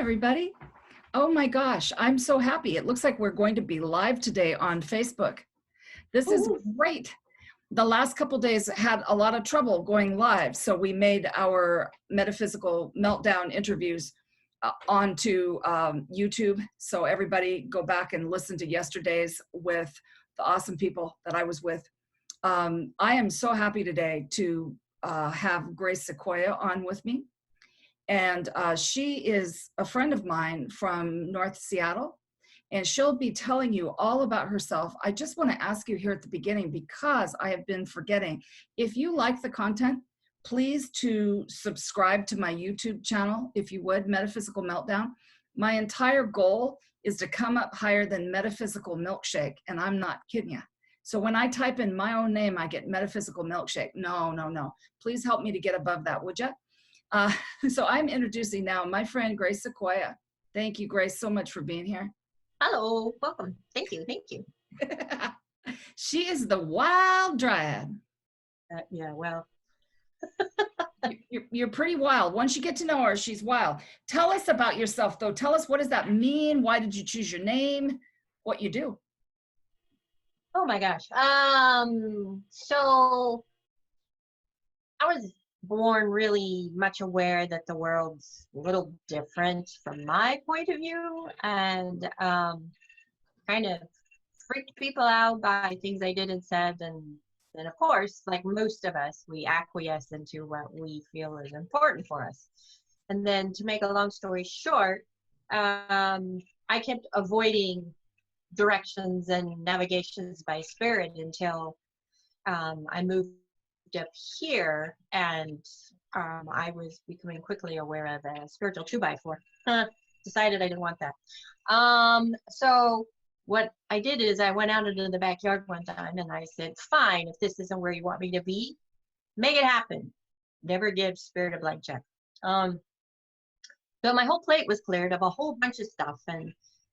everybody. Oh my gosh, I'm so happy. It looks like we're going to be live today on Facebook. This is great. The last couple days had a lot of trouble going live, so we made our Metaphysical Meltdown interviews onto YouTube. So everybody go back and listen to yesterday's with the awesome people that I was with. I am so happy today to have Grace Sequoia on with me. And she is a friend of mine from North Seattle, and she'll be telling you all about herself. I just want to ask you here at the beginning, because I have been forgetting, if you like the content, please to subscribe to my YouTube channel, if you would, Metaphysical Meltdown. My entire goal is to come up higher than Metaphysical Milkshake, and I'm not kidding you. So when I type in my own name, I get Metaphysical Milkshake. No. Please help me to get above that, would you? So I'm introducing now my friend Grace Sequoia. Thank you, Grace, so much for being here. Hello, welcome. Thank you. She is the wild dryad. Yeah, well. You're pretty wild. Once you get to know her, she's wild. Tell us about yourself, though. Tell us, what does that mean? Why did you choose your name? What you do? Oh my gosh. So I was born really much aware that the world's a little different from my point of view, and kind of freaked people out by things I did and said, and then of course, like most of us, we acquiesce into what we feel is important for us. And then, to make a long story short, I kept avoiding directions and navigations by spirit until I moved up here, and I was becoming quickly aware of a spiritual 2x4. Decided I didn't want that. So what I did is I went out into the backyard one time and I said, fine, if this isn't where you want me to be, make it happen. Never give spirit a blank check. So my whole plate was cleared of a whole bunch of stuff, and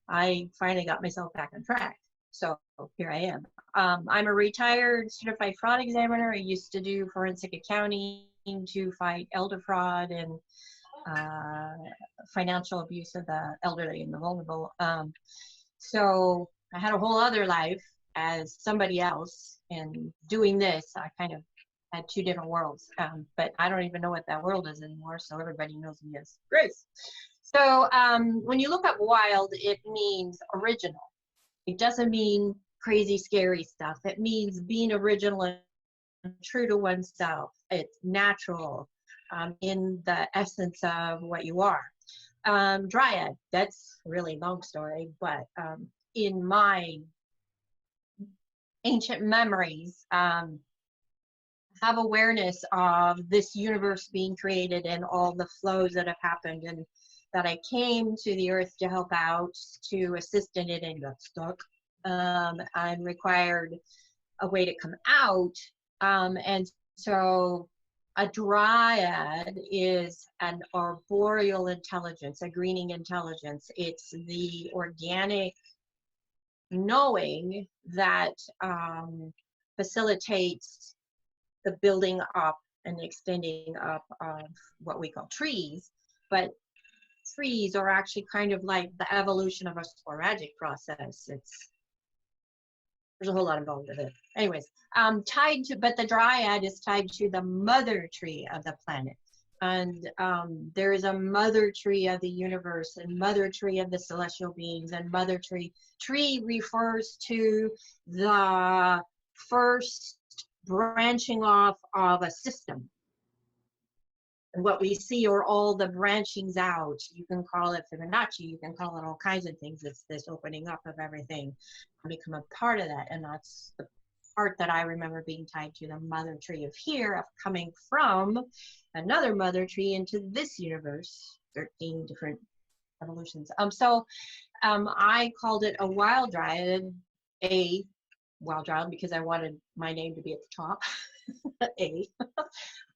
I finally got myself back on track. So here I am. I'm a retired certified fraud examiner. I used to do forensic accounting to fight elder fraud and financial abuse of the elderly and the vulnerable. So I had a whole other life as somebody else, and doing this, I kind of had two different worlds. But I don't even know what that world is anymore, so everybody knows me as Grace. So when you look up wild, it means original. It doesn't mean crazy, scary stuff. It means being original and true to oneself. It's natural in the essence of what you are. Dryad, that's a really long story, but in my ancient memories, have awareness of this universe being created and all the flows that have happened, and that I came to the earth to help out, to assist in it, and got stuck, and required a way to come out. And so a dryad is an arboreal intelligence, a greening intelligence. It's the organic knowing that facilitates the building up and extending up of what we call trees. But trees are actually kind of like the evolution of a sporagic process. There's a whole lot involved with it. Anyways, but the dryad is tied to the mother tree of the planet. And there is a mother tree of the universe, and mother tree of the celestial beings, and mother tree. Tree refers to the first branching off of a system. And what we see are all the branchings out. You can call it Fibonacci, you can call it all kinds of things. It's this opening up of everything and become a part of that. And that's the part that I remember being tied to, the mother tree of here, of coming from another mother tree into this universe, 13 different evolutions. I called it a wild dryad, because I wanted my name to be at the top.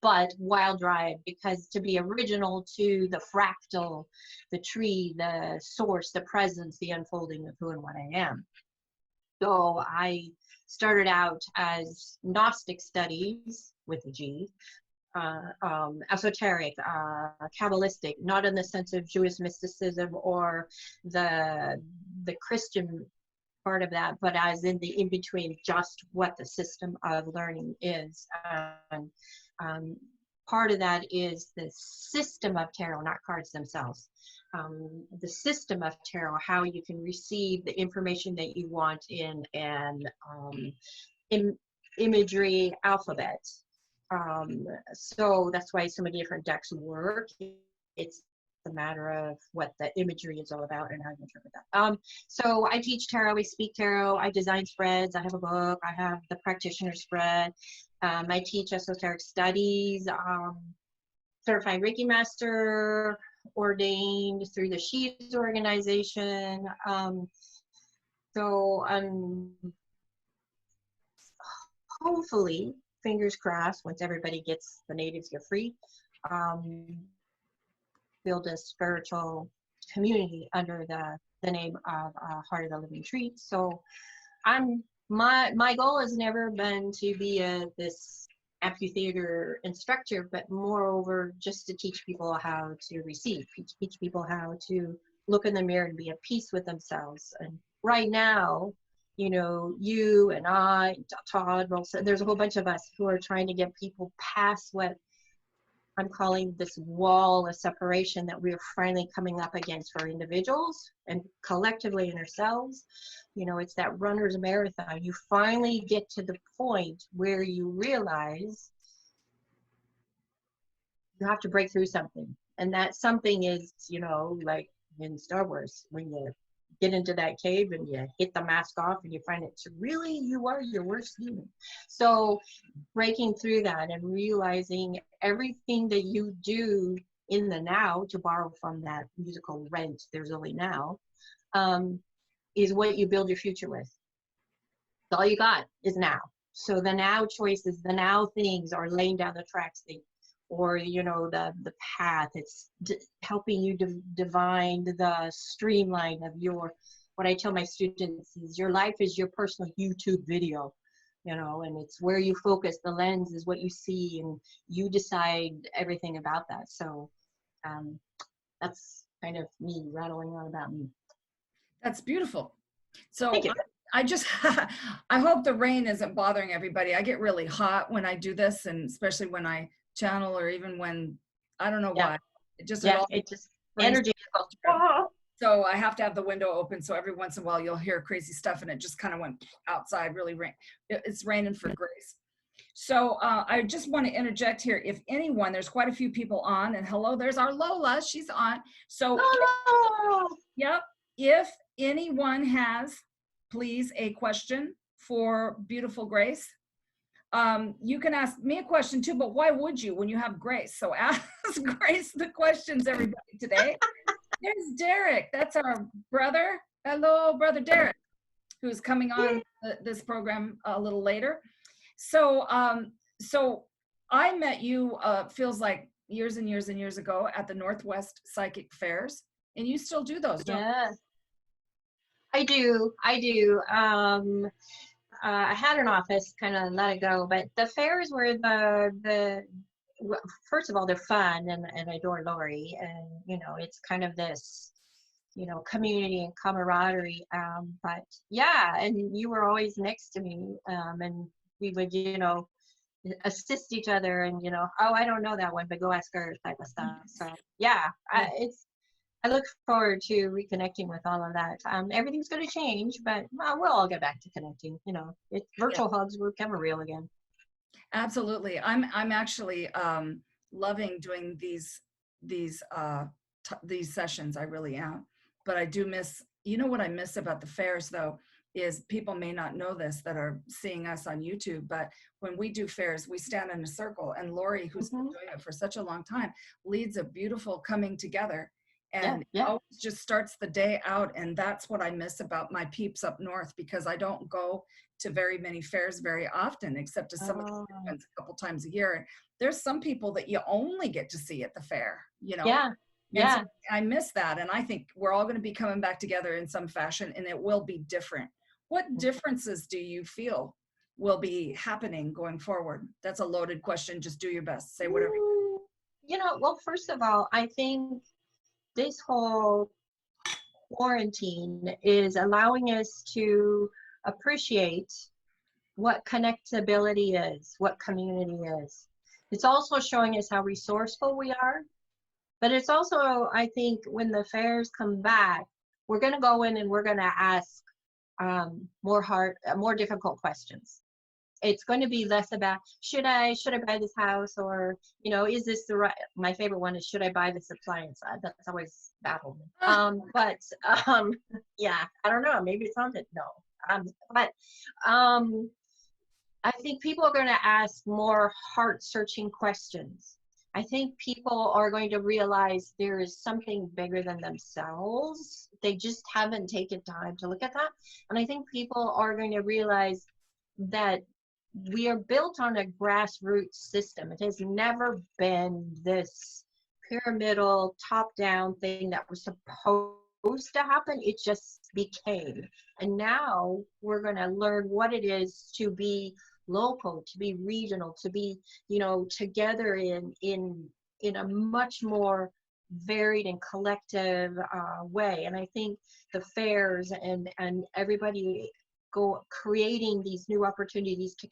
But wild dryad, because to be original to the fractal, the tree, the source, the presence, the unfolding of who and what I am. So I started out as Gnostic studies with a G, esoteric, Kabbalistic, not in the sense of Jewish mysticism or the Christian part of that, but as in the in between, just what the system of learning is. And part of that is the system of tarot, not cards themselves. The system of tarot, how you can receive the information that you want in imagery alphabet. So that's why so many different decks work. It's a matter of what the imagery is all about and how you interpret that. So I teach tarot, I speak tarot, I design spreads, I have a book, I have the practitioner spread. I teach esoteric studies, certified Reiki master, ordained through the She's organization. So hopefully, fingers crossed, once everybody gets, the natives get free, build a spiritual community under the name of Heart of the Living Tree. So my goal has never been to be this amphitheater instructor, but moreover just to teach people how to receive, teach people how to look in the mirror and be at peace with themselves. And right now, you know, you and I, Todd, there's a whole bunch of us who are trying to get people past what I'm calling this wall of separation that we're finally coming up against for individuals and collectively in ourselves. You know, it's that runner's marathon. You finally get to the point where you realize you have to break through something. And that something is, you know, like in Star Wars, when you get into that cave and you hit the mask off and you find it's really, you are your worst demon. So breaking through that and realizing everything that you do in the now, to borrow from that musical Rent, There's Only Now, is what you build your future with. All you got is now. So the now choices, the now things are laying down the tracks, or, you know, the path. It's helping you divine the streamline of your, what I tell my students is your life is your personal YouTube video, you know, and it's where you focus. The lens is what you see, and you decide everything about that. So that's kind of me rattling on about me. That's beautiful. So Thank you. I just, I hope the rain isn't bothering everybody. I get really hot when I do this, and especially when I channel, or even when, I don't know why. It just, it just energy. So I have to have the window open. So every once in a while you'll hear crazy stuff, and it just kind of went outside, really rain. It's raining for grace. So I just want to interject here. If anyone, there's quite a few people on, and hello, there's our Lola, she's on. So yep, if anyone has, please, a question for beautiful Grace, you can ask me a question too, but why would you when you have Grace? So ask Grace the questions, everybody, today. There's Derek, that's our brother. Hello, brother Derek, who's coming on this program a little later. So so I met you, feels like years and years and years ago, at the Northwest Psychic Fairs, and you still do those, don't you? Yeah, I do. I had an office, kind of let it go, but the fairs were first of all, they're fun, and I adore Lori, and, you know, it's kind of this, you know, community and camaraderie, but yeah, and you were always next to me, and we would, you know, assist each other, and, you know, oh, I don't know that one, but go ask her, type of stuff. So yeah, I look forward to reconnecting with all of that. Everything's going to change, but we'll all get back to connecting. You know, virtual hugs will become real again. Absolutely. I'm actually loving doing these sessions. I really am. But I do miss, you know what I miss about the fairs though, is people may not know this that are seeing us on YouTube, but when we do fairs, we stand in a circle, and Lori, who's been doing it for such a long time, leads a beautiful coming together. And it always just starts the day out. And that's what I miss about my peeps up north, because I don't go to very many fairs very often, except to some of the events a couple times a year. And there's some people that you only get to see at the fair, you know? Yeah. So I miss that. And I think we're all going to be coming back together in some fashion, and it will be different. What differences do you feel will be happening going forward? That's a loaded question. Just do your best. Say whatever. You know, well, first of all, I think this whole quarantine is allowing us to appreciate what connectability is, what community is. It's also showing us how resourceful we are, but it's also, I think, when the fairs come back, we're going to go in and we're going to ask more difficult questions. It's going to be less about should I buy this house, or is this the right? My favorite one is, should I buy this appliance? That's always baffled me. But yeah, I don't know. Maybe it's haunted. No, but I think people are going to ask more heart-searching questions. I think people are going to realize there is something bigger than themselves. They just haven't taken time to look at that. And I think people are going to realize that we are built on a grassroots system. It has never been this pyramidal, top-down thing that was supposed to happen. It just became. And now we're going to learn what it is to be local, to be regional, to be, together in a much more varied and collective way. And I think the fairs and everybody creating these new opportunities to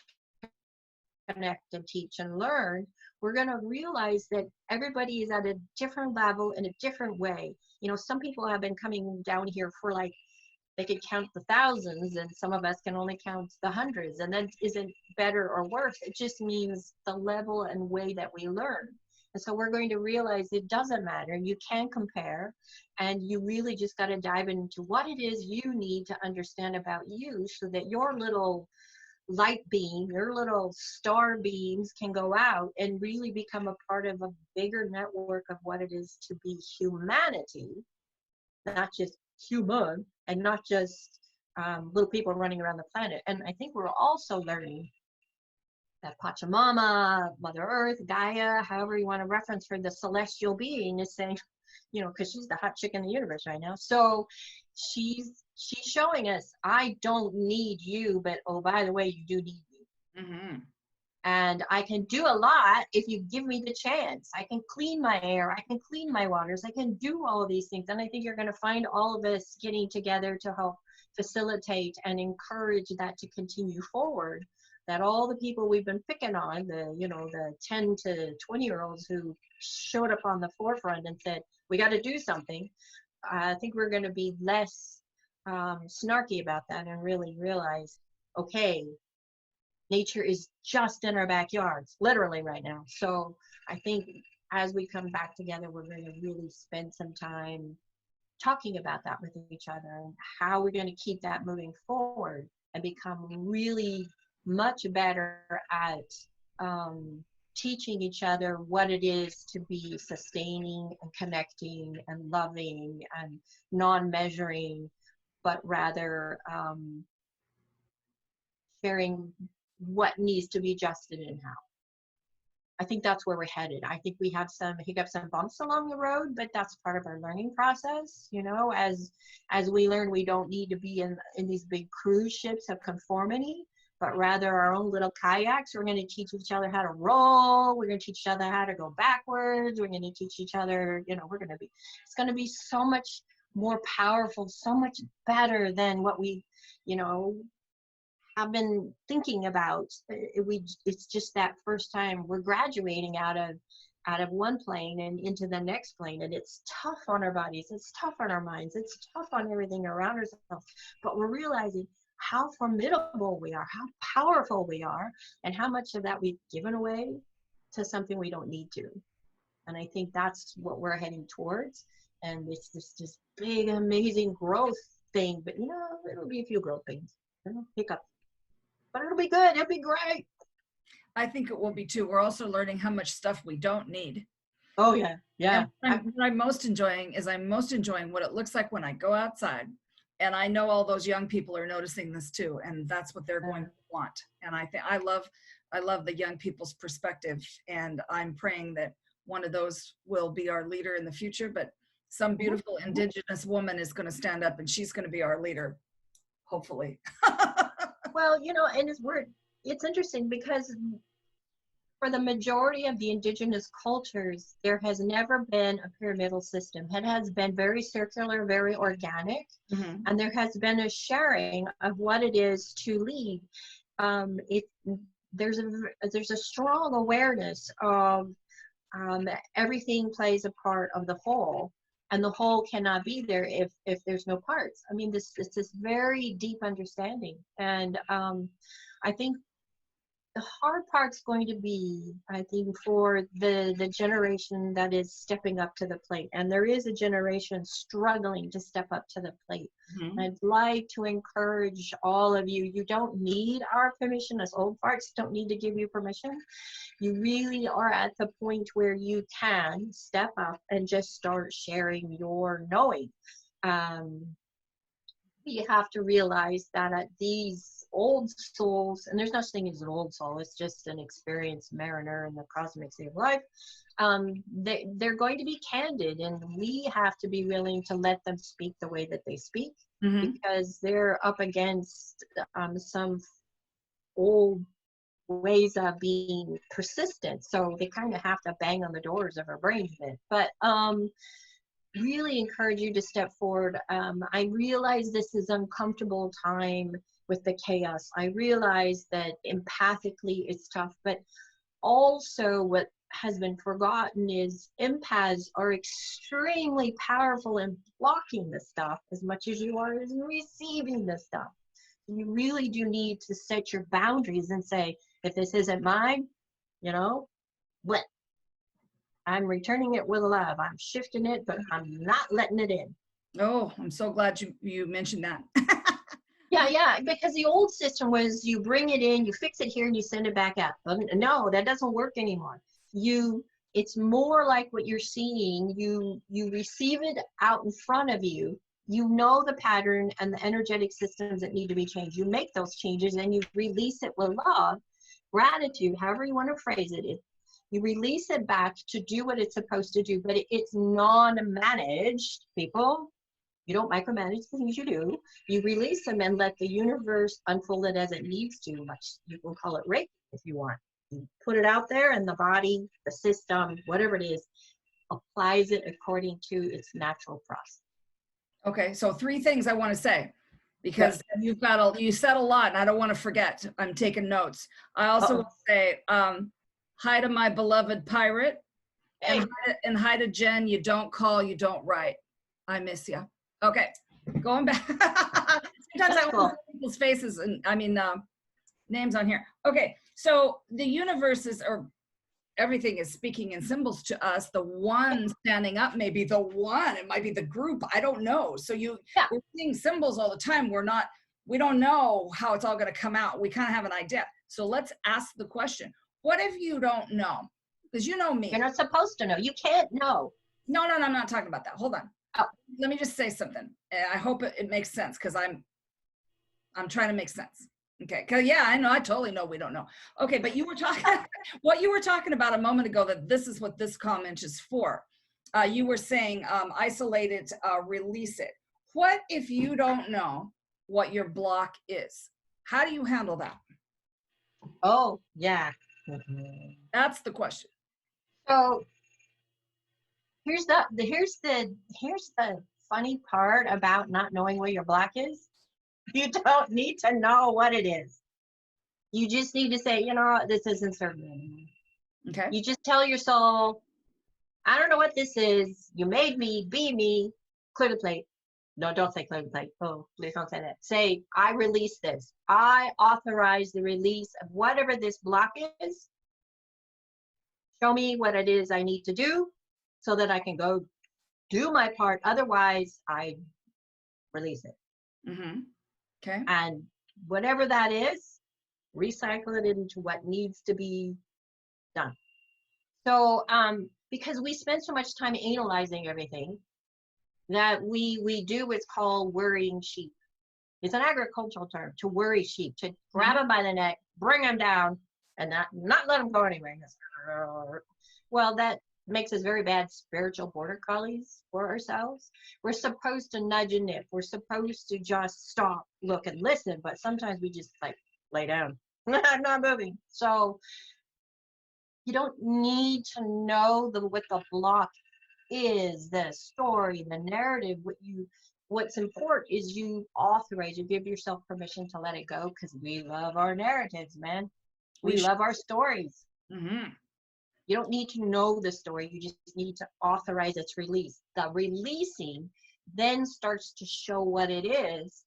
connect and teach and learn, we're going to realize that everybody is at a different level in a different way. Some people have been coming down here for they could count the thousands, and some of us can only count the hundreds, and that isn't better or worse. It just means the level and way that we learn. And so we're going to realize it doesn't matter. You can compare, and you really just got to dive into what it is you need to understand about you, so that your little light beam, your little star beams can go out and really become a part of a bigger network of what it is to be humanity, not just human, and not just little people running around the planet. And I think we're also learning that Pachamama, Mother Earth, Gaia, however you want to reference her, the celestial being, is saying, because she's the hot chick in the universe right now. So she's showing us, I don't need you, but oh, by the way, you do need me. Mm-hmm. And I can do a lot if you give me the chance. I can clean my air, I can clean my waters, I can do all of these things. And I think you're going to find all of us getting together to help facilitate and encourage that to continue forward. That all the people we've been picking on, the 10 to 20-year-olds who showed up on the forefront and said, we got to do something. I think we're going to be less snarky about that and really realize, okay, nature is just in our backyards, literally right now. So I think as we come back together, we're going to really spend some time talking about that with each other, and how we're going to keep that moving forward and become really much better at teaching each other what it is to be sustaining and connecting and loving and non-measuring, but rather sharing what needs to be adjusted and how. I think that's where we're headed. I think we have some hiccups and bumps along the road, but that's part of our learning process. As we learn, we don't need to be in these big cruise ships of conformity, but rather our own little kayaks. We're going to teach each other how to roll. We're going to teach each other how to go backwards. We're going to teach each other, it's going to be so much more powerful, so much better than what we, have been thinking about. It's just that first time we're graduating out of one plane and into the next plane, and it's tough on our bodies, it's tough on our minds, it's tough on everything around ourselves, but we're realizing how formidable we are, how powerful we are, and how much of that we've given away to something we don't need to. And I think that's what we're heading towards. And it's this big, amazing growth thing, but it'll be a few growth things, hiccups. But it'll be good. It'll be great. I think it will be too. We're also learning how much stuff we don't need. Oh, yeah. Yeah. What I'm most enjoying what it looks like when I go outside. And I know all those young people are noticing this too. And that's what they're going to want. And I love the young people's perspective. And I'm praying that one of those will be our leader in the future. But some beautiful Indigenous woman is going to stand up, and she's going to be our leader, hopefully. Well, and it's interesting because for the majority of the indigenous cultures, there has never been a pyramidal system. It has been very circular, very organic, and there has been a sharing of what it is to lead. It there's a strong awareness of everything plays a part of the whole, and the whole cannot be there if there's no parts. I mean, it's this very deep understanding, and I think the hard part's going to be, I think, for the generation that is stepping up to the plate. And there is a generation struggling to step up to the plate. I'd like to encourage all of you, you don't need our permission. Us old farts don't need to give you permission. You really are at the point where you can step up and just start sharing your knowing. You have to realize that at these old souls, and there's no such thing as an old soul, it's just an experienced mariner in the cosmic sea of life, they're going to be candid, and we have to be willing to let them speak the way that they speak, because they're up against some old ways of being persistent, so they kind of have to bang on the doors of our brains a bit. But really encourage you to step forward. I realize this is uncomfortable time with the chaos. I realize that empathically it's tough, but also what has been forgotten is empaths are extremely powerful in blocking the stuff as much as you are in receiving the stuff. You really do need to set your boundaries and say, if this isn't mine, you know, what? I'm returning it with love. I'm shifting it, but I'm not letting it in. Oh, I'm so glad you mentioned that. Yeah, because the old system was you bring it in, you fix it here, and you send it back out. No, that doesn't work anymore. It's more like what you're seeing. You receive it out in front of you. You know the pattern and the energetic systems that need to be changed. You make those changes and you release it with love, gratitude, however you want to phrase it. You release it back to do what it's supposed to do, but it's non-managed, people. You don't micromanage the things you do. You release them and let the universe unfold it as it needs to. You can call it Reiki if you want. You put it out there and the body, the system, whatever it is, applies it according to its natural process. Okay, so 3 things I want to say, because you said a lot and I don't want to forget. I'm taking notes. I also want to say, hi to my beloved pirate, and hi to Jen. You don't call, you don't write. I miss you. Okay, going back. Sometimes I want to see people's faces and names on here. Okay, so the universe everything is speaking in symbols to us. The one standing up may be the one. It might be the group. I don't know. So we're seeing symbols all the time. We don't know how it's all going to come out. We kind of have an idea. So let's ask the question. What if you don't know? Because you know me. You're not supposed to know. You can't know. No, I'm not talking about that. Hold on. Oh. Let me just say something. I hope it makes sense, because I'm trying to make sense. Okay. Because I know. I totally know we don't know. Okay. But you were talking, what you were talking about a moment ago, that this is what this comment is for. You were saying, isolate it, release it. What if you don't know what your block is? How do you handle that? Oh, yeah. That's the question. So here's the funny part about not knowing where your block is. You don't need to know what it is. You just need to say, this isn't serving me. Okay. You just tell your soul, I don't know what this is. You made me, be me, clear the plate. No, don't say clear the plate. Oh, please don't say that. Say, I release this. I authorize the release of whatever this block is. Show me what it is I need to do so that I can go do my part. Otherwise, I release it. Okay. And whatever that is, recycle it into what needs to be done. So, because we spend so much time analyzing everything, that we do what's called worrying sheep. It's an agricultural term, to worry sheep, to grab them by the neck, bring them down, and not let them go anywhere. Well, that makes us very bad spiritual border collies for ourselves. We're supposed to nudge and nip. We're supposed to just stop, look, and listen, but sometimes we just lay down. I'm not moving. So you don't need to know what the block is, the story, the narrative. What's important is you authorize, you give yourself permission to let it go, because we love our narratives, man. We love our stories. Mm-hmm. You don't need to know the story. You just need to authorize its release. The releasing then starts to show what it is.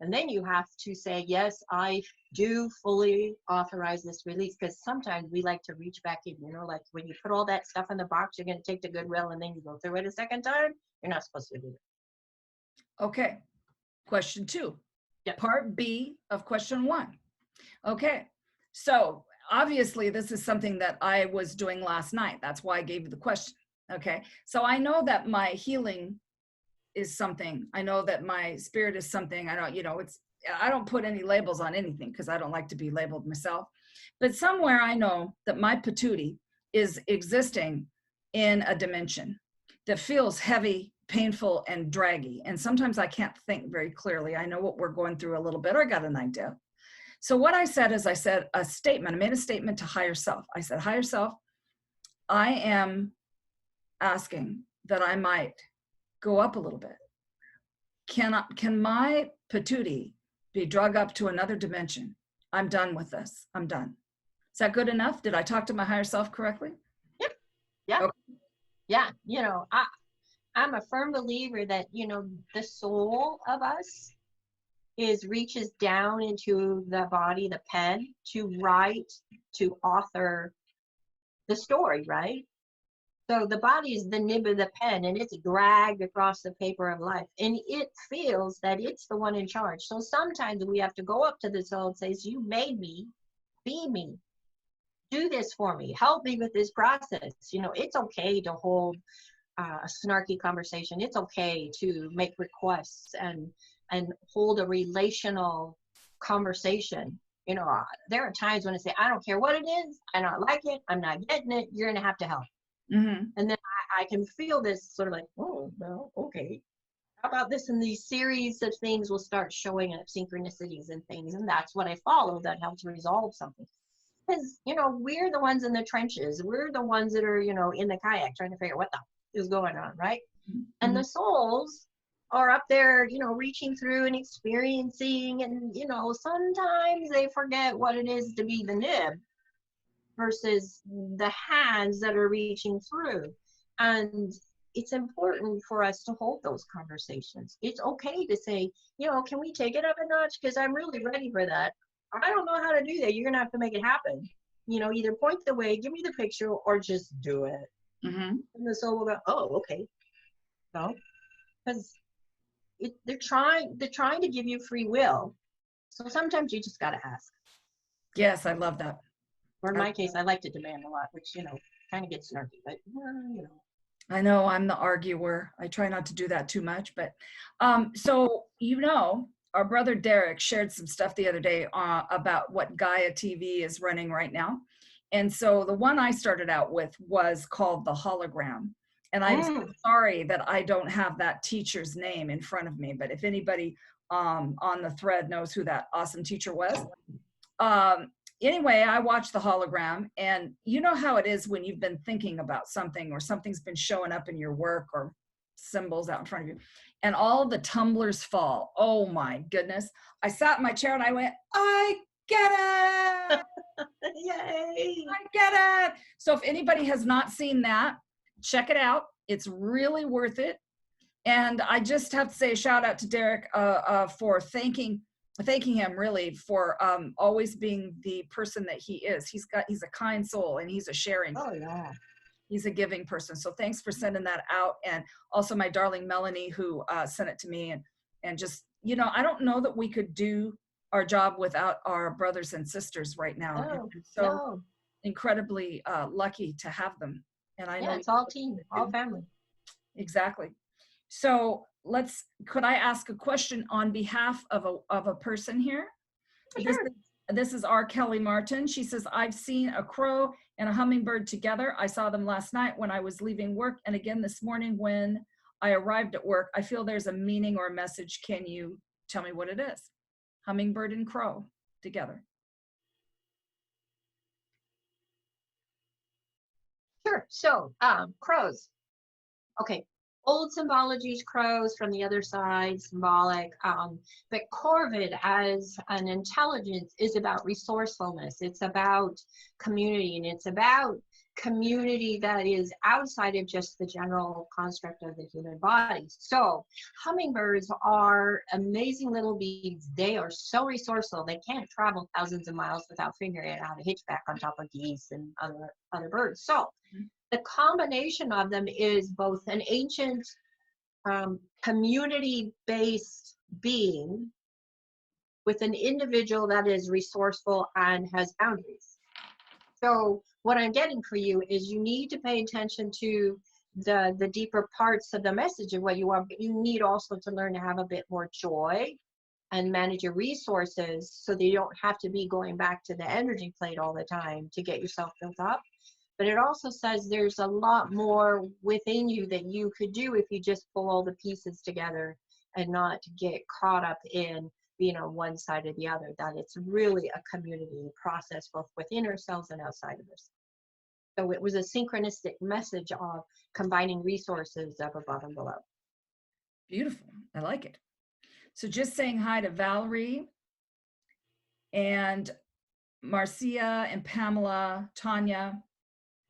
And then you have to say, yes, I do fully authorize this release. Because sometimes we like to reach back in, like when you put all that stuff in the box, you're going to take the Goodwill and then you go through it a second time. You're not supposed to do it. Okay. Question 2. Yep. Part B of question 1. Okay. So obviously this is something that I was doing last night. That's why I gave you the question. Okay. So I know that my healing is something. I know that my spirit is something. I don't, I don't put any labels on anything because I don't like to be labeled myself. But somewhere I know that my patootie is existing in a dimension that feels heavy, painful, and draggy. And sometimes I can't think very clearly. I know what we're going through a little bit, or I got an idea. So what I said is I said a statement. I made a statement to higher self. I said, higher self, I am asking that I might go up a little bit. Can my patootie be drug up to another dimension? I'm done with this. I'm done. Is that good enough? Did I talk to my higher self correctly? Yep. Yeah. Okay. Yeah. I'm a firm believer that, the soul of us reaches down into the body, the pen, to write, to author the story, right? So the body is the nib of the pen, and it's dragged across the paper of life, and it feels that it's the one in charge. So sometimes we have to go up to the soul and say, you made me, be me, do this for me, help me with this process. It's okay to hold a snarky conversation. It's okay to make requests and hold a relational conversation. There are times when I say, I don't care what it is, I don't like it, I'm not getting it, you're gonna have to help. Mm-hmm. And then I can feel this sort of like, oh, well, okay. How about this? And these series of things will start showing up, synchronicities and things. And that's what I follow that helps resolve something. Because, we're the ones in the trenches. We're the ones that are, in the kayak trying to figure out what the is going on, right? Mm-hmm. And the souls are up there, reaching through and experiencing. And, sometimes they forget what it is to be the nib versus the hands that are reaching through. And it's important for us to hold those conversations. It's okay to say, can we take it up a notch? Because I'm really ready for that. I don't know how to do that. You're going to have to make it happen. Either point the way, give me the picture, or just do it. Mm-hmm. And the soul will go, oh, okay. No, because they're trying to give you free will. So sometimes you just got to ask. Yes, I love that. Or in my case, I like to demand a lot, which, kind of gets snarky, but, I know I'm the arguer. I try not to do that too much, but so, our brother Derek shared some stuff the other day about what Gaia TV is running right now. And so the one I started out with was called The Hologram. And I'm so sorry that I don't have that teacher's name in front of me, but if anybody on the thread knows who that awesome teacher was. Anyway, I watched The Hologram, and you know how it is when you've been thinking about something or something's been showing up in your work or symbols out in front of you, and all the tumblers fall. Oh my goodness. I sat in my chair and I went, I get it. Yay. I get it. So if anybody has not seen that, check it out. It's really worth it. And I just have to say a shout out to Derek for thanking him really for always being the person that he is. He's a kind soul, and he's a sharing. Oh yeah. He's a giving person. So thanks for sending that out. And also my darling Melanie, who sent it to me, and just, I don't know that we could do our job without our brothers and sisters right now. No, and so incredibly lucky to have them. And I know it's all team, all family. Exactly. So could I ask a question on behalf of a person here? Sure. This is R. Kelly Martin. She says, I've seen a crow and a hummingbird together. I saw them last night when I was leaving work, and again this morning when I arrived at work. I feel there's a meaning or a message. Can you tell me what it is? Hummingbird and crow together. Sure. So, crows. Okay. Old symbologies, crows from the other side, symbolic. But Corvid as an intelligence is about resourcefulness. It's about community, and it's about community that is outside of just the general construct of the human body. So hummingbirds are amazing little beings. They are so resourceful. They can't travel thousands of miles without figuring out how to hitchback on top of geese and other birds. So the combination of them is both an ancient community-based being with an individual that is resourceful and has boundaries. So what I'm getting for you is you need to pay attention to the deeper parts of the message of what you are, but you need also to learn to have a bit more joy and manage your resources so that you don't have to be going back to the energy plate all the time to get yourself built up. But it also says there's a lot more within you that you could do if you just pull all the pieces together and not get caught up in being on one side or the other, that it's really a community process both within ourselves and outside of us. So it was a synchronistic message of combining resources of above and below. Beautiful. I like it. So just saying hi to Valerie and Marcia and Pamela, Tanya,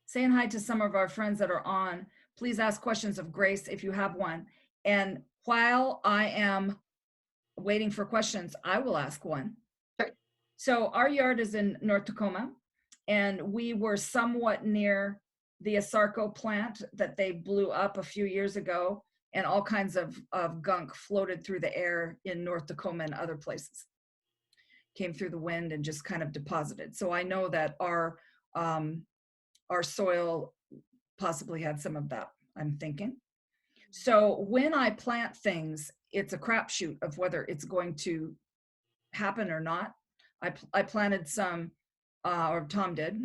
saying hi to some of our friends that are on. Please ask questions of Grace if you have one. And while I am waiting for questions, I will ask one. Sure. So our yard is in North Tacoma, and we were somewhat near the Asarco plant that they blew up a few years ago, and all kinds of gunk floated through the air in North Tacoma and other places. Came through the wind and just kind of deposited. So I know that our soil possibly had some of that, I'm thinking. So when I plant things, it's a crapshoot of whether it's going to happen or not. I planted some, or Tom did,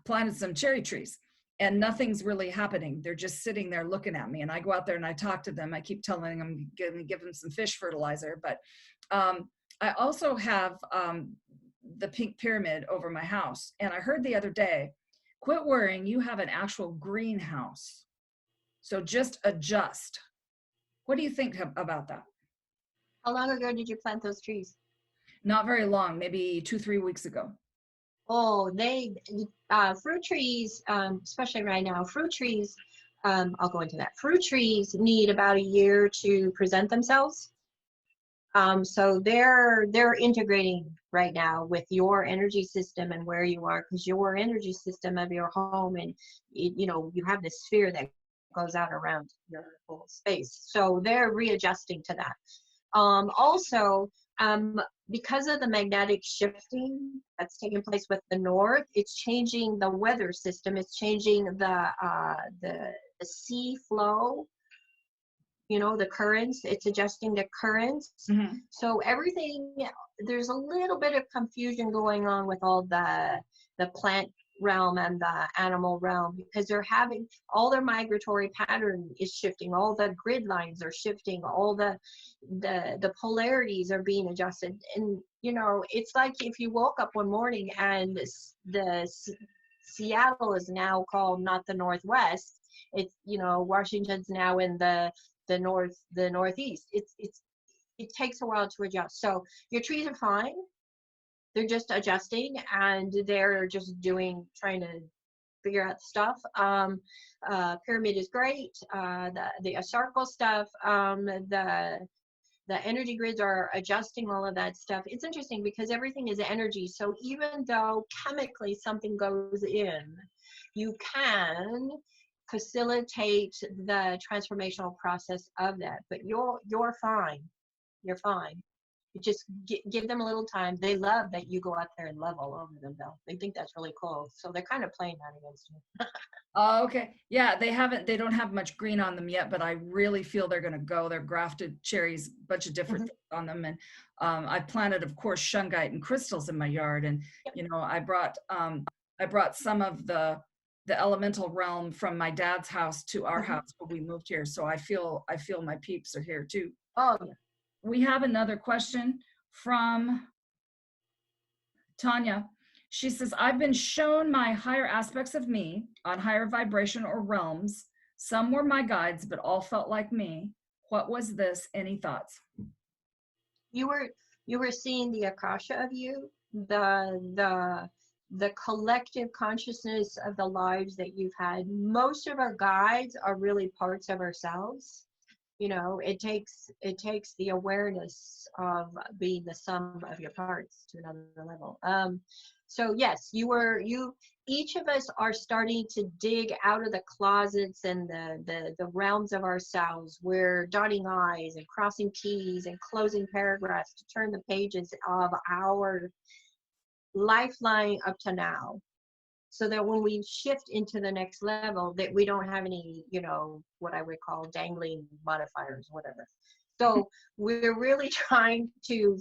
planted some cherry trees, and nothing's really happening. They're just sitting there looking at me, and I go out there and I talk to them. I keep telling them I'm going to give them some fish fertilizer, but I also have the pink pyramid over my house. And I heard the other day, quit worrying, you have an actual greenhouse. So just adjust. What do you think about that? How long ago did you plant those trees? Not very long, maybe 2-3 weeks ago. Oh, fruit trees, especially right now, fruit trees, I'll go into that. Fruit trees need about a year to present themselves. So they're integrating right now with your energy system and where you are, because your energy system of your home, and you have this sphere that goes out around your whole space. So they're readjusting to that. Also, because of the magnetic shifting that's taking place with the north, it's changing the weather system. It's changing the sea flow. The currents, it's adjusting the currents. Mm-hmm. So everything, there's a little bit of confusion going on with all the plant realm and the animal realm, because they're having all their migratory pattern is shifting, all the grid lines are shifting, all the polarities are being adjusted. And it's like if you woke up one morning and the Seattle is now called not the Northwest, it's Washington's now in the northeast. It takes a while to adjust. So your trees are fine. They're just adjusting, and they're just trying to figure out stuff. Pyramid is great. The Asarco stuff, the energy grids are adjusting all of that stuff. It's interesting because everything is energy. So even though chemically something goes in, you can facilitate the transformational process of that. But you're fine. You're fine. You just give them a little time. They love that you go out there and love all over them, though. They think that's really cool. So they're kind of playing that against you. Oh, okay. Yeah, they don't have much green on them yet, but I really feel they're going to go. They're grafted cherries, a bunch of different things on them. And I planted, of course, shungite and crystals in my yard. And, I brought some of the elemental realm from my dad's house to our house when we moved here. So I feel my peeps are here too. Oh, yeah. We have another question from Tanya. She says, I've been shown my higher aspects of me on higher vibration or realms. Some were my guides, but all felt like me. What was this? Any thoughts? You were seeing the akasha of you, the collective consciousness of the lives that you've had. Most of our guides are really parts of ourselves. You know, it takes the awareness of being the sum of your parts to another level. So yes, each of us are starting to dig out of the closets and the realms of ourselves. We're dotting I's and crossing T's and closing paragraphs to turn the pages of our lifeline up to now, so that when we shift into the next level, that we don't have any, you know, what I would call dangling modifiers, whatever. So we're really trying to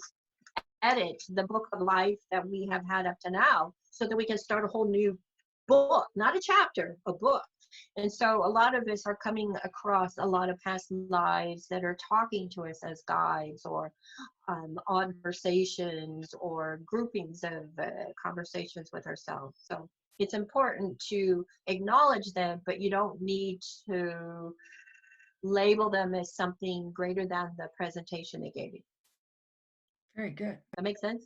edit the book of life that we have had up to now, so that we can start a whole new book, not a chapter, a book. And so a lot of us are coming across a lot of past lives that are talking to us as guides, or conversations, or groupings of conversations with ourselves. So it's important to acknowledge them, but you don't need to label them as something greater than the presentation they gave you. Very good. That makes sense?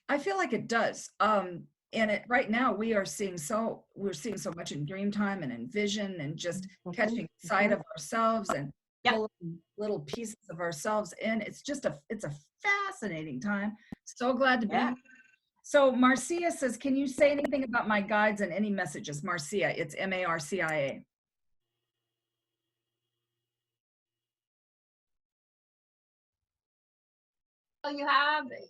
I feel like it does. And right now we're seeing so much in dream time and in vision, and just catching sight of ourselves and pulling little pieces of ourselves in. It's a fascinating time. So glad to be here. So Marcia says, can you say anything about my guides and any messages? Marcia, it's Marcia. Well,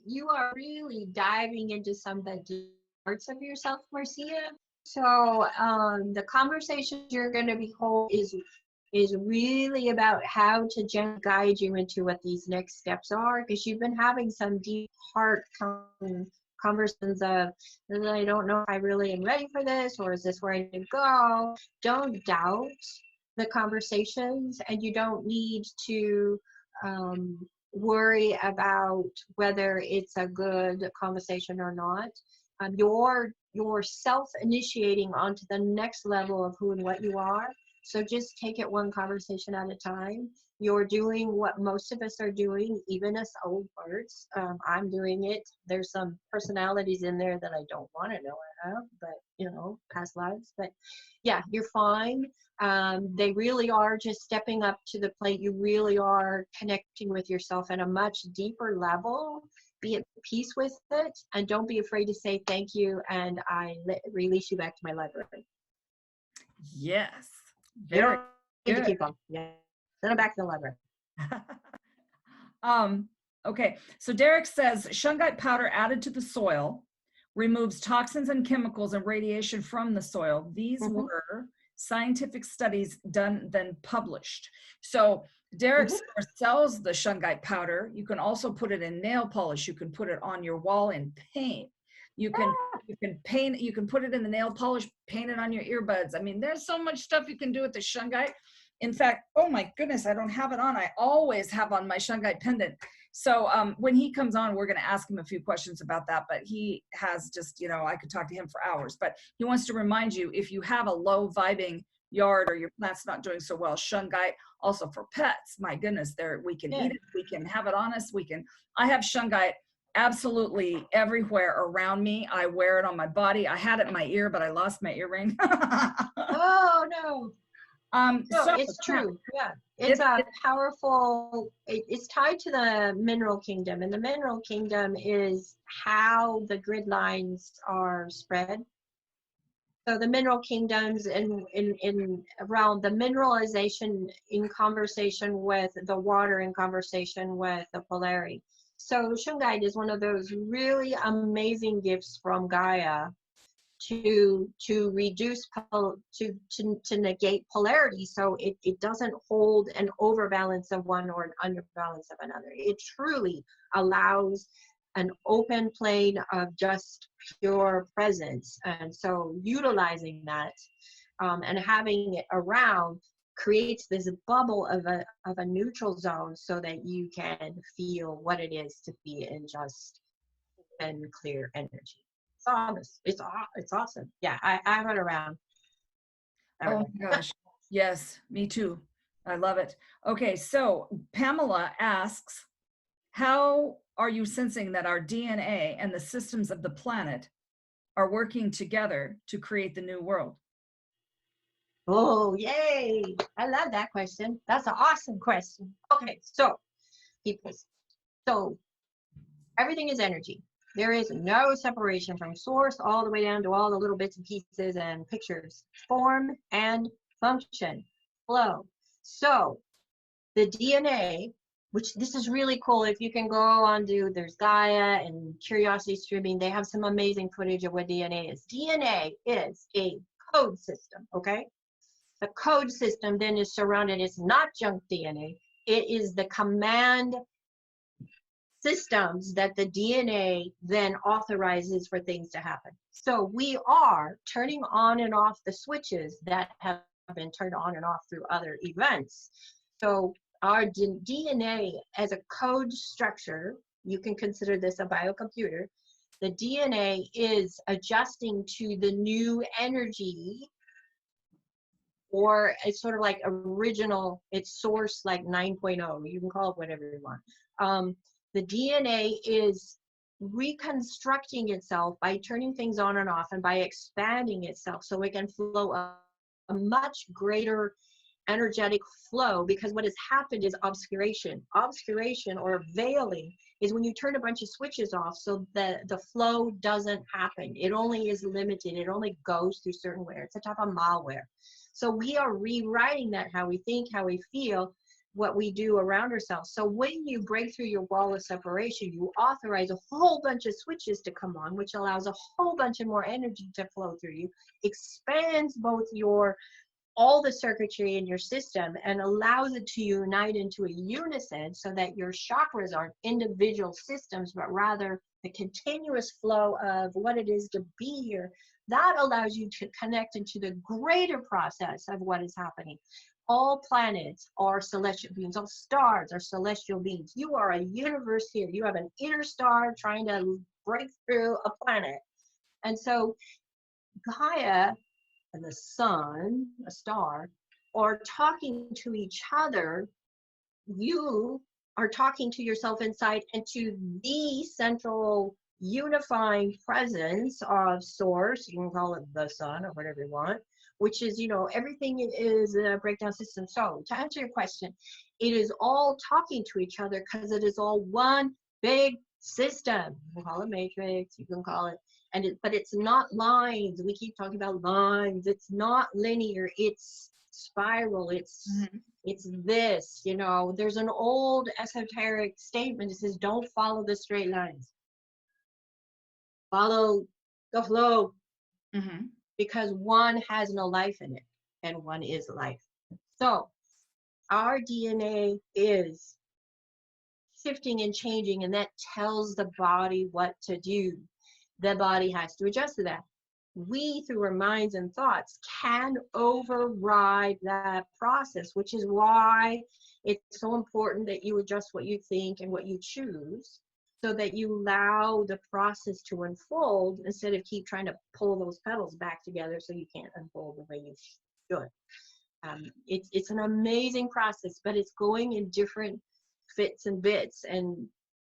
you are really diving into some of the parts of yourself, Marcia. So the conversation you're going to be holding is really about how to gently guide you into what these next steps are, because you've been having some deep heart conversations of, I don't know if I really am ready for this, or is this where I need to go? Don't doubt the conversations, and you don't need to worry about whether it's a good conversation or not. You're self-initiating onto the next level of who and what you are. So just take it one conversation at a time. You're doing what most of us are doing, even us old parts. I'm doing it. There's some personalities in there that I don't want to know about, but you know, past lives. But yeah, you're fine. They really are just stepping up to the plate. You really are connecting with yourself at a much deeper level. Be at peace with it, and don't be afraid to say thank you, and I release you back to my library. Yes. You don't need to keep them. Yeah. Send them back to the library. Okay, so Derek says shungite powder added to the soil removes toxins and chemicals and radiation from the soil. These were scientific studies done, then published. So Derek sells the shungite powder. You can also put it in nail polish. You can put it on your wall in paint. You can paint, you can put it in the nail polish, paint it on your earbuds. I mean, there's so much stuff you can do with the shungite. In fact, oh my goodness, I don't have it on. I always have on my shungite pendant. So when he comes on, we're going to ask him a few questions about that, but he has just, you know, I could talk to him for hours, but he wants to remind you, if you have a low vibing yard or your plant's not doing so well, shungite, also for pets, my goodness, there, we can eat it, we can have it on us, I have shungite absolutely everywhere around me. I wear it on my body. I had it in my ear, but I lost my earring. Oh no. No, so it's true. Yeah, it's a powerful. It's tied to the mineral kingdom, and the mineral kingdom is how the grid lines are spread. So the mineral kingdoms in around the mineralization in conversation with the water, in conversation with the polarity. So shungite is one of those really amazing gifts from Gaia to reduce to negate polarity, so it doesn't hold an overbalance of one or an underbalance of another. It truly allows an open plane of just pure presence, and so utilizing that and having it around creates this bubble of a neutral zone, so that you can feel what it is to be in just and clear energy. It's awesome. Yeah, I have it around. Oh my gosh. Yes, me too. I love it. Okay, so Pamela asks, how are you sensing that our DNA and the systems of the planet are working together to create the new world? Oh, yay. I love that question. That's an awesome question. Okay, so people, so everything is energy. There is no separation from source all the way down to all the little bits and pieces and pictures. Form and function, flow. So the DNA, which this is really cool. If you can go on to, there's Gaia and Curiosity Streaming, they have some amazing footage of what DNA is. DNA is a code system, okay? The code system then is surrounded, it's not junk DNA, it is the command systems that the DNA then authorizes for things to happen. So we are turning on and off the switches that have been turned on and off through other events. So our DNA as a code structure, you can consider this a biocomputer, the DNA is adjusting to the new energy, or it's sort of like original, it's source like 9.0, you can call it whatever you want. The DNA is reconstructing itself by turning things on and off and by expanding itself so it can flow a much greater energetic flow, because what has happened is obscuration. Obscuration or veiling is when you turn a bunch of switches off so that the flow doesn't happen. It only is limited. It only goes through certain where. It's a type of malware. So we are rewriting that, how we think, how we feel, what we do around ourselves. So when you break through your wall of separation, you authorize a whole bunch of switches to come on, which allows a whole bunch of more energy to flow through you, expands both your all the circuitry in your system and allows it to unite into a unison so that your chakras aren't individual systems, but rather the continuous flow of what it is to be here. That allows you to connect into the greater process of what is happening. All planets are celestial beings, all stars are celestial beings. You are a universe here. You have an inner star trying to break through a planet. And so Gaia and the sun, a star, are talking to each other. You are talking to yourself inside and to the central unifying presence of source. You can call it the sun or whatever you want, which is, you know, everything is a breakdown system. So to answer your question, it is all talking to each other because it is all one big system. You can call it matrix, you can call it, but it's not lines. We keep talking about lines. It's not linear. It's spiral. It's this, you know. There's an old esoteric statement that says, don't follow the straight lines. Follow the flow. Because one has no life in it and one is life. So our DNA is shifting and changing, and that tells the body what to do. The body has to adjust to that. We, through our minds and thoughts, can override that process, which is why it's so important that you adjust what you think and what you choose so that you allow the process to unfold instead of keep trying to pull those petals back together so you can't unfold the way you should. It's an amazing process, but it's going in different fits and bits, and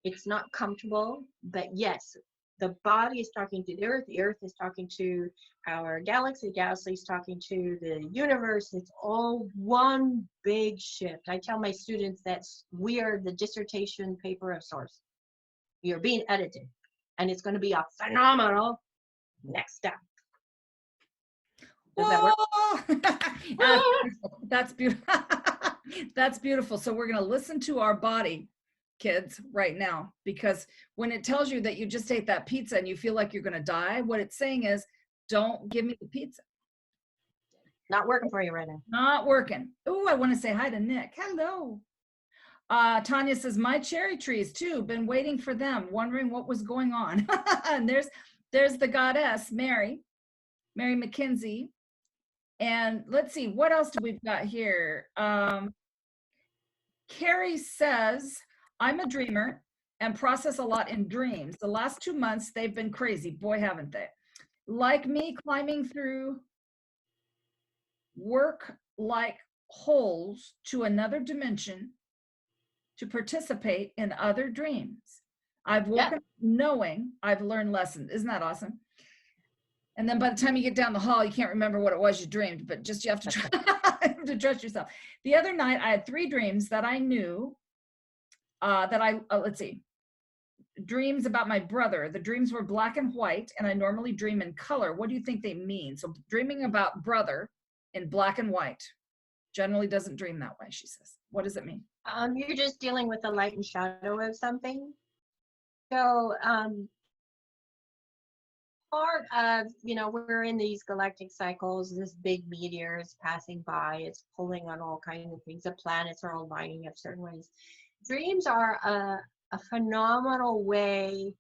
it's not comfortable, but yes, the body is talking to the earth is talking to our galaxy, the galaxy is talking to the universe. It's all one big shift. I tell my students that we are the dissertation paper of source. You're being edited, and it's going to be a phenomenal next step. Does that work? That's beautiful. That's beautiful. So we're going to listen to our body, kids, right now, because when it tells you that you just ate that pizza and you feel like you're going to die, what it's saying is, don't give me the pizza. Not working for you right now. Not working. Oh, I want to say hi to Nick. Hello. Tanya says, my cherry trees too, been waiting for them, wondering what was going on. And there's the goddess, Mary McKenzie. And let's see, what else do we've got here? Carrie says, I'm a dreamer and process a lot in dreams. The last 2 months, they've been crazy. Boy, haven't they? Like me, climbing through work like holes to another dimension to participate in other dreams. I've woken up knowing I've learned lessons. Isn't that awesome? And then by the time you get down the hall, you can't remember what it was you dreamed, but just you have to try to trust yourself. The other night, I had 3 dreams that I knew let's see, dreams about my brother. The dreams were black and white, and I normally dream in color. What do you think they mean? So dreaming about brother in black and white generally doesn't dream that way, she says. What does it mean? You're just dealing with the light and shadow of something. So part of, we're in these galactic cycles, this big meteor is passing by, it's pulling on all kinds of things, the planets are all lining up certain ways. Dreams are a phenomenal way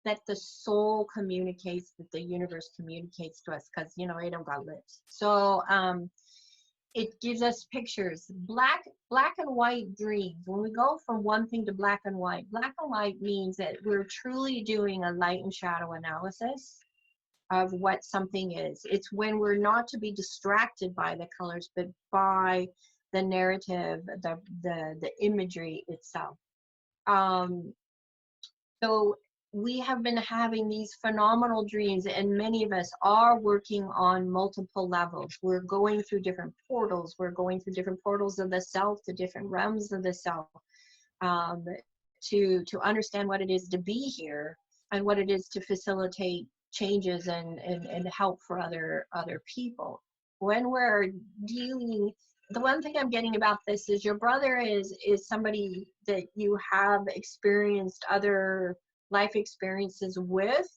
that the soul communicates, that the universe communicates to us, because they don't got lips. So it gives us pictures, black and white dreams. When we go from one thing to black and white means that we're truly doing a light and shadow analysis of what something is. It's when we're not to be distracted by the colors, but by the narrative, the imagery itself. So we have been having these phenomenal dreams, and many of us are working on multiple levels. We're going through different portals. We're going through different portals of the self, to different realms of the self, to understand what it is to be here and what it is to facilitate changes and help for other people. When we're dealing, the one thing I'm getting about this is your brother is somebody that you have experienced other life experiences with,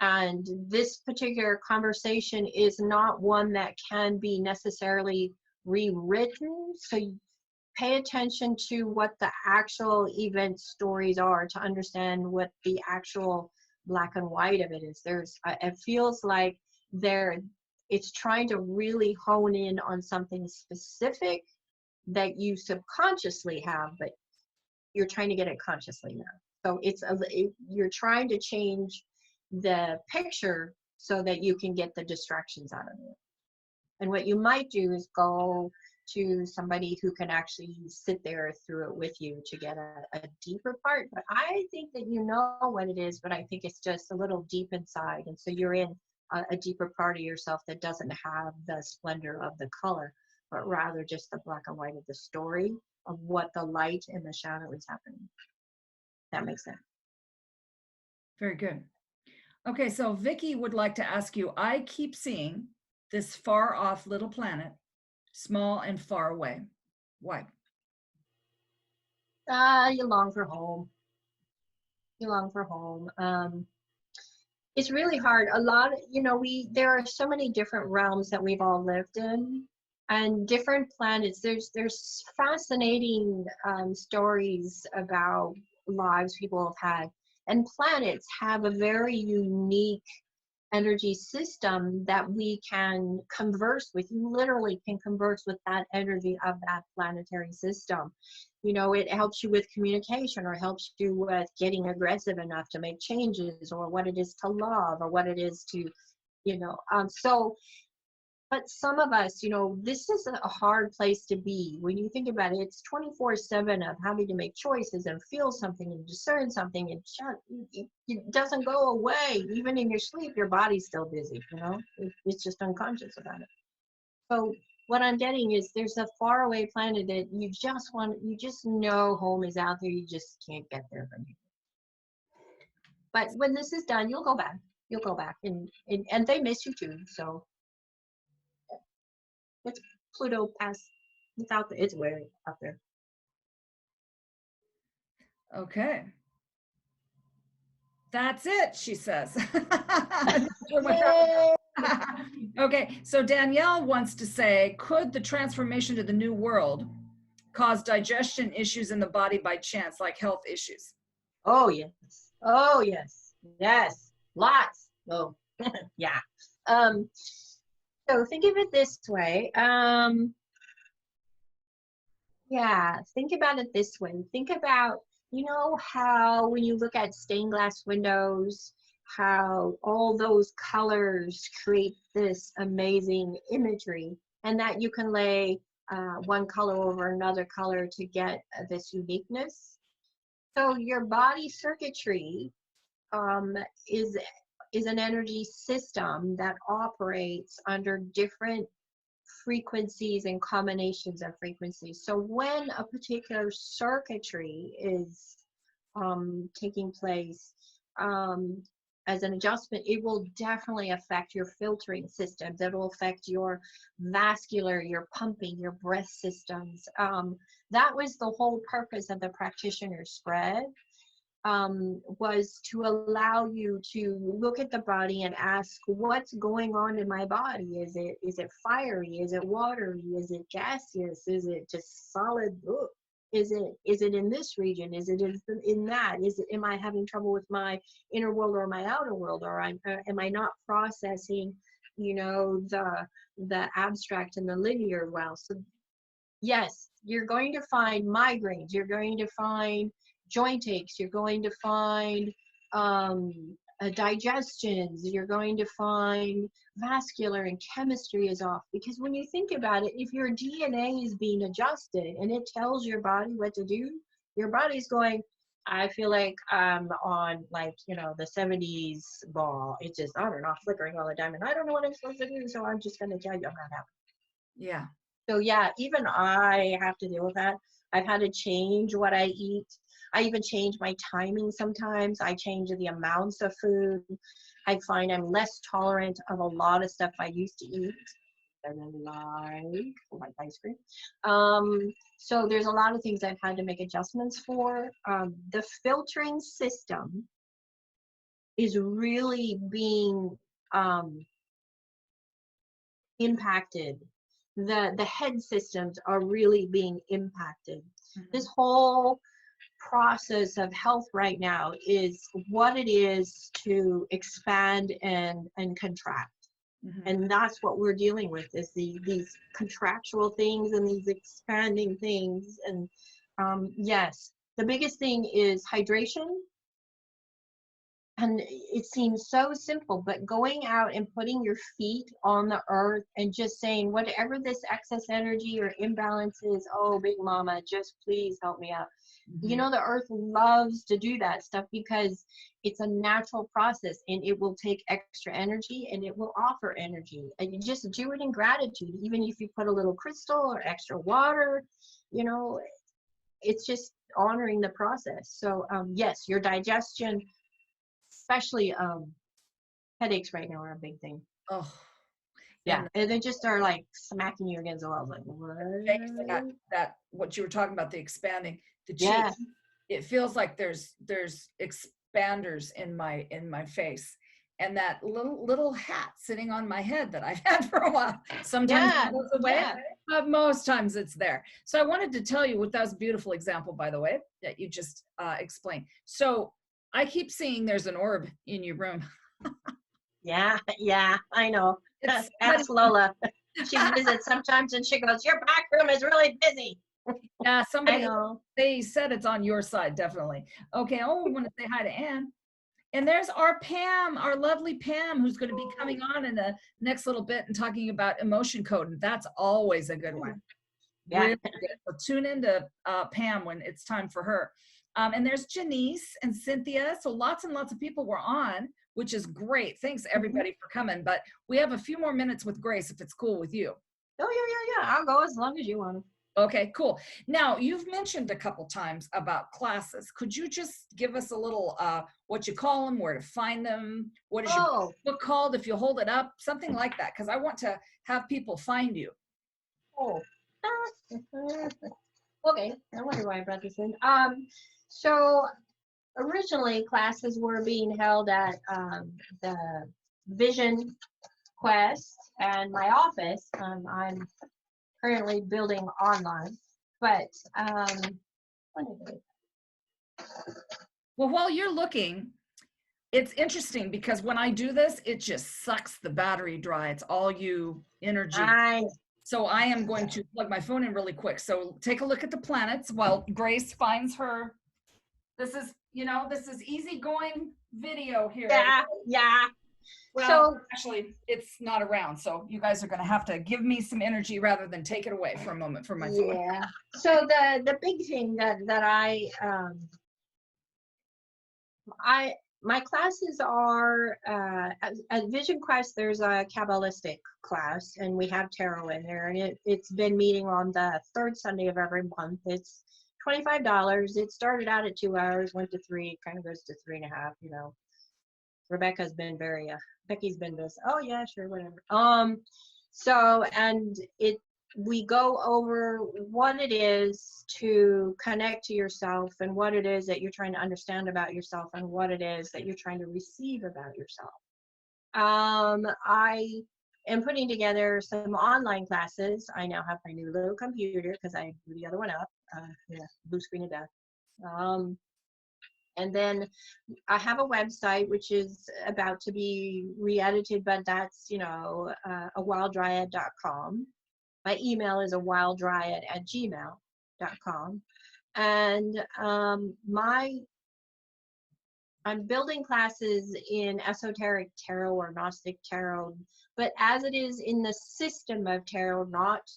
and this particular conversation is not one that can be necessarily rewritten. So you pay attention to what the actual event stories are to understand what the actual black and white of it is. It feels like it's trying to really hone in on something specific that you subconsciously have, but you're trying to get it consciously now. So you're trying to change the picture so that you can get the distractions out of it. And what you might do is go to somebody who can actually sit there through it with you to get a deeper part. But I think that you know what it is, but I think it's just a little deep inside. And so you're in a deeper part of yourself that doesn't have the splendor of the color, but rather just the black and white of the story of what the light and the shadow is happening. That makes sense. Very good. Okay, so Vicky would like to ask you, I keep seeing this far off little planet, small and far away. Why? You long for home. You long for home. It's really hard. There are so many different realms that we've all lived in, and different planets. There's fascinating stories about lives people have had, and planets have a very unique energy system that we can converse with. You literally can converse with that energy of that planetary system. It helps you with communication, or helps you with getting aggressive enough to make changes, or what it is to love, or what it is to, but some of us, this is a hard place to be. When you think about it, it's 24/7 of having to make choices and feel something and discern something, and it doesn't go away. Even in your sleep, your body's still busy, it's just unconscious about it. So what I'm getting is there's a faraway planet that you just know home is out there. You just can't get there from here. But when this is done, you'll go back. And they miss you too. So it's Pluto past. It's way up there. Okay. That's it, she says. Okay, so Danielle wants to say, could the transformation to the new world cause digestion issues in the body by chance, like health issues? Oh, yes. Oh, yes. Yes. Lots. Oh, yeah. So think of it this way. Yeah, think about it this way. Think about, You know how when you look at stained glass windows, how all those colors create this amazing imagery, and that you can lay one color over another color to get this uniqueness. So your body circuitry um, is is an energy system that operates under different frequencies and combinations of frequencies. So when a particular circuitry is taking place um, as an adjustment, it will definitely affect your filtering systems. It'll affect your vascular, your pumping, your breath systems. That was the whole purpose of the practitioner spread, was to allow you to look at the body and ask, what's going on in my body? Is it fiery? Is it watery? Is it gaseous? Is it just solid? Ugh. Is it in this region? Is it in that? Am I having trouble with my inner world or my outer world? Or am I not processing, the abstract and the linear well? So yes, you're going to find migraines. You're going to find joint aches. You're going to find digestions. You're going to find vascular and chemistry is off. Because when you think about it, if your DNA is being adjusted and it tells your body what to do, your body's going, I feel like I'm on the 70s ball. It's just on and off flickering all the time. And I don't know what I'm supposed to do. So I'm just going to tell you I'm not happy. Yeah. So yeah, even I have to deal with that. I've had to change what I eat. I even change my timing sometimes. I change the amounts of food. I find I'm less tolerant of a lot of stuff I used to eat. I really like ice cream. So there's a lot of things I've had to make adjustments for. The filtering system is really being impacted. The head systems are really being impacted. Mm-hmm. This whole process of health right now is what it is to expand and contract. Mm-hmm. And that's what we're dealing with, is these contractual things and these expanding things. And yes, the biggest thing is hydration. And it seems so simple, but going out and putting your feet on the earth and just saying, whatever this excess energy or imbalance is, oh, big mama, just please help me out. Mm-hmm. The earth loves to do that stuff because it's a natural process, and it will take extra energy and it will offer energy. And you just do it in gratitude. Even if you put a little crystal or extra water, it's just honoring the process. So yes, your digestion, especially headaches right now are a big thing. Oh, yeah, and they just are like smacking you against the wall. Like, what? That what you were talking about, the expanding, the cheek. Yeah. It feels like there's expanders in my face, and that little hat sitting on my head that I've had for a while. Sometimes it goes away, but most times it's there. So I wanted to tell you, that was a beautiful example, by the way, that you just explained. So I keep seeing there's an orb in your room. Yeah, I know. Ask Lola. She visits sometimes and she goes, your back room is really busy. Yeah, somebody, they said it's on your side, definitely. Okay, I want to say hi to Anne. And there's our Pam, our lovely Pam, who's going to be coming on in the next little bit and talking about emotion code. And that's always a good one. Yeah. Really good. So tune into Pam when it's time for her. And there's Janice and Cynthia. So lots and lots of people were on, which is great. Thanks everybody for coming. But we have a few more minutes with Grace, if it's cool with you. Oh, yeah. I'll go as long as you want. Okay, cool. Now, you've mentioned a couple times about classes. Could you just give us a little, what you call them, where to find them? What is your book called, if you hold it up? Something like that, because I want to have people find you. Oh. Okay, I wonder why I brought this in. So originally classes were being held at the Vision Quest and my office. I'm currently building online, but well, while you're looking, it's interesting because when I do this, it just sucks the battery dry. It's all you energy. So I am going to plug my phone in really quick. So take a look at the planets while Grace finds her This is, this is easygoing video here. Yeah, yeah. Well, So actually, it's not around, so you guys are going to have to give me some energy rather than take it away for a moment from my phone. yeah. So the big thing that my classes are at Vision Quest. There's a Qabbalistic class, and we have tarot in there, and it's been meeting on the third Sunday of every month. It's $25. It started out at 2 hours, went to 3, kind of goes to 3.5. Rebecca's been Becky's been this. Oh yeah, sure, whatever. So and we go over what it is to connect to yourself, and what it is that you're trying to understand about yourself, and what it is that you're trying to receive about yourself. I am putting together some online classes. I now have my new little computer because I blew the other one up. Yeah, blue screen of death. And then I have a website which is about to be re-edited, but that's, awilddryad.com. My email is awilddryad@gmail.com. And I'm building classes in esoteric tarot or Gnostic tarot, but as it is in the system of tarot, not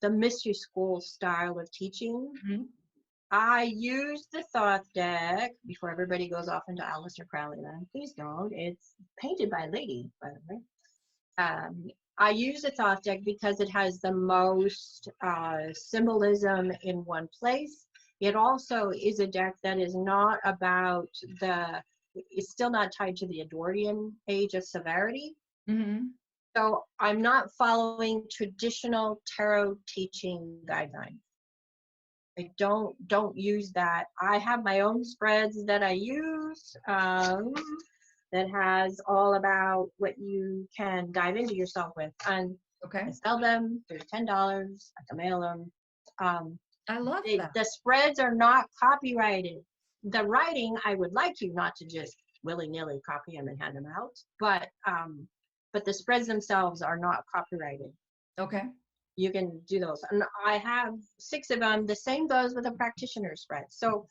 the mystery school style of teaching. Mm-hmm. I use the Thoth deck before everybody goes off into Aleister Crowley land. Please don't. It's painted by a lady, by the way. I use the Thoth deck because it has the most symbolism in one place. It also is a deck that is not about it's still not tied to the Edwardian age of severity. Mm-hmm. So I'm not following traditional tarot teaching guidelines. I don't use that. I have my own spreads that I use that has all about what you can dive into yourself with. And okay. I sell them. They're $10. I can mail them. I love that. The spreads are not copyrighted. The writing, I would like you not to just willy-nilly copy them and hand them out. But the spreads themselves are not copyrighted. Okay. You can do those. And I have 6 of them. The same goes with a practitioner spread. So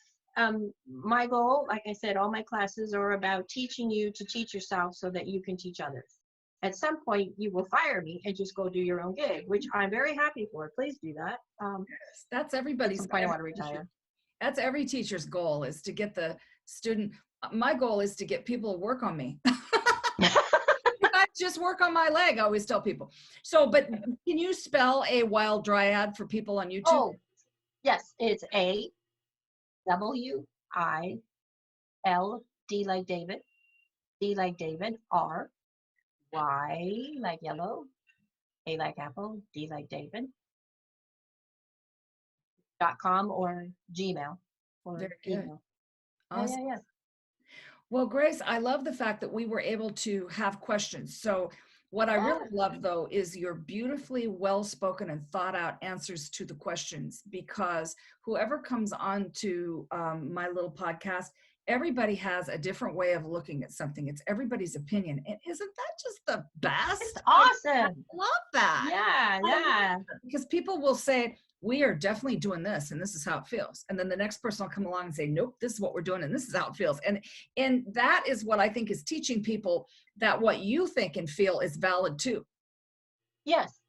my goal, like I said, all my classes are about teaching you to teach yourself so that you can teach others. At some point, you will fire me and just go do your own gig, which I'm very happy for. Please do that. That's everybody's. At some point, I want to retire. That's every teacher's goal, is to get the student. My goal is to get people to work on me. I just work on my leg, I always tell people. So, but can you spell a wild dryad for people on YouTube? Oh, yes, it's AWILD like David, D like David, R, Y like yellow, A like apple, D like David, .com or Gmail or Very good. email. Awesome. Yeah. Well, Grace, I love the fact that we were able to have questions. So what I really love, though, is your beautifully well-spoken and thought out answers to the questions, because whoever comes on to my little podcast, everybody has a different way of looking at something. It's everybody's opinion. And isn't that just the best? It's awesome. I love that. Yeah. Because people will say, we are definitely doing this, and this is how it feels. And then the next person will come along and say, nope, this is what we're doing, and this is how it feels. And that is what I think is teaching people that what you think and feel is valid too. Yes.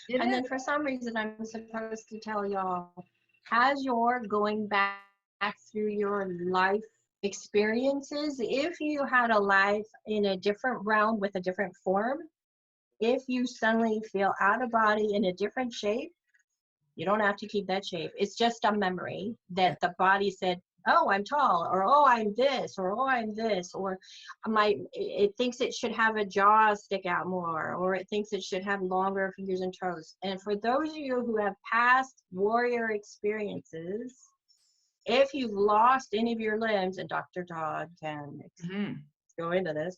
And then for some reason, I'm supposed to tell y'all, as you're going back through your life experiences, if you had a life in a different realm with a different form, if you suddenly feel out of body in a different shape, you don't have to keep that shape. It's just a memory that the body said, oh, I'm tall, or oh, I'm this, or oh, I'm this, or it thinks it should have a jaw stick out more, or it thinks it should have longer fingers and toes. And for those of you who have past warrior experiences, if you've lost any of your limbs, and Dr. Todd can go into this,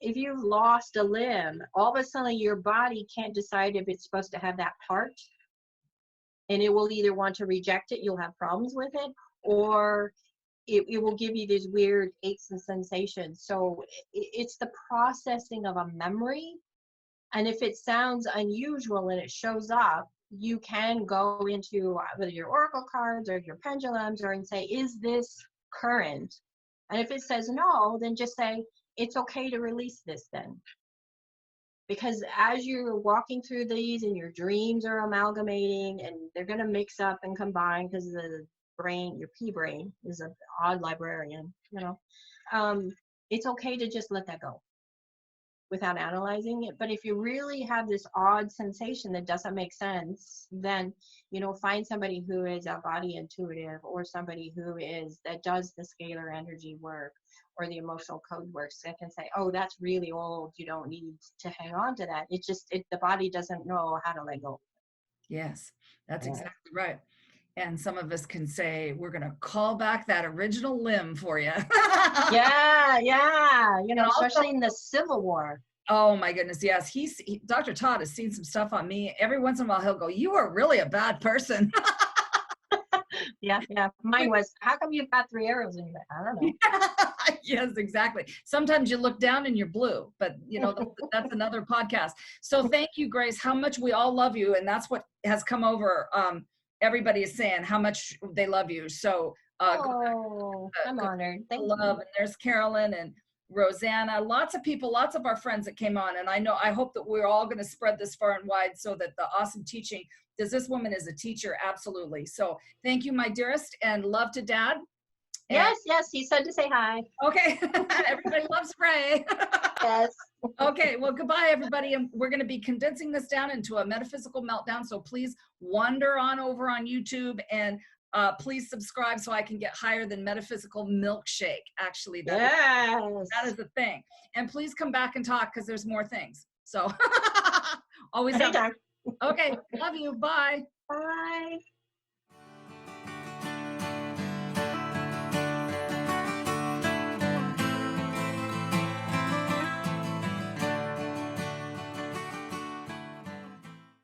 if you've lost a limb, all of a sudden your body can't decide if it's supposed to have that part, and it will either want to reject it, you'll have problems with it, or it will give you these weird aches and sensations. So it's the processing of a memory. And if it sounds unusual and it shows up, you can go into whether your oracle cards or your pendulums and say, is this current? And if it says no, then just say, it's okay to release this then. Because as you're walking through these and your dreams are amalgamating and they're going to mix up and combine, because the brain, your P brain is an odd librarian, it's okay to just let that go without analyzing it. But if you really have this odd sensation that doesn't make sense, then find somebody who is a body intuitive, or somebody that does the scalar energy work or the emotional code works, that can say, oh, that's really old, you don't need to hang on to that. It's just the body doesn't know how to let go. Yes, that's exactly right. And some of us can say, we're going to call back that original limb for you. Yeah. Especially in the Civil War. Oh my goodness, yes. Dr. Todd has seen some stuff on me. Every once in a while, he'll go, you are really a bad person. Yeah. Mine was, how come you've got 3 arrows in your back? I don't know. Yes, exactly. Sometimes you look down and you're blue, but that's another podcast. So thank you, Grace, how much we all love you. And that's what has come over. Everybody is saying how much they love you. So I'm honored. Thank you. And there's Carolyn and Rosanna, lots of people, lots of our friends that came on. And I hope that we're all going to spread this far and wide so that the awesome teaching, because this woman is a teacher, absolutely. So thank you, my dearest, and love to Dad. Yes, he said to say hi. Okay. Everybody loves Ray. Yes. Okay, well, goodbye, everybody. And we're going to be condensing this down into a metaphysical meltdown. So please wander on over on YouTube and please subscribe so I can get higher than metaphysical milkshake. Actually, that is the thing. And please come back and talk, because there's more things. So always have. Okay, love you. Bye. Bye.